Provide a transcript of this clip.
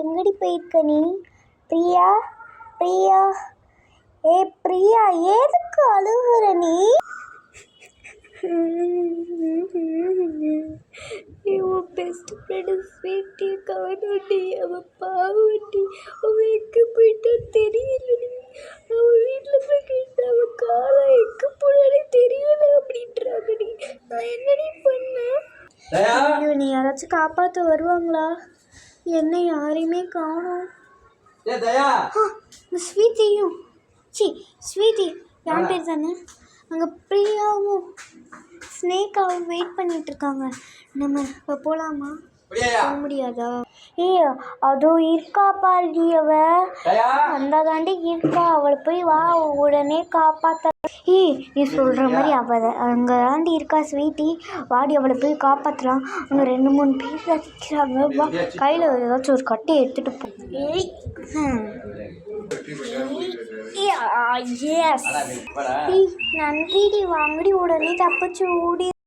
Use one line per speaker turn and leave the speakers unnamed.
எங்கடி போயிருக்க நீ? பிரியா, பிரியா, ஏ பிரியா, எதுக்கு அழுகுற நீ?
உன் பெஸ்ட் ஃப்ரெண்டு ஸ்வீட்டி காணோண்டி. அவள் பாவண்டி. அவள் எங்கே போயிட்டா தெரியலடி. அவள் வீட்டில் போய் கேட்டா அவள் காலம் எங்கே போனாலே தெரியல அப்படின்றாங்கடி. நான் என்னடி பண்ணேன்?
ஐயோ, நீ யாராச்சும் காப்பாற்ற வருவாங்களா? என்ன யாரையுமே காணோம். ஸ்வீட்டியும் ஸ்வீட்டி என் பேர் தானே. அங்கே பிரியாவும் ஸ்னேக்காவும் வெயிட் பண்ணிட்டு இருக்காங்க. நம்ம இப்போ போகலாமா? போக முடியாதா? அதோ இருக்கா பாருடி, அவ அந்த தாண்டி இருக்கா. அவளை போய் வா, உடனே காப்பாற்ற. நீ சொல்கிற மாதிரி அவள் அங்கே தாண்டி இருக்கா ஸ்வீட்டி. வாடி, அவளை போய் காப்பாற்றலாம். அங்கே 2-3 பேர் நிற்கிறாங்க. வா, கையில் ஏதாச்சும் ஒரு கட்டை எடுத்துகிட்டு போ. நன்றிடி, வாங்கடி, உடனே தப்பிச்சு ஓடி.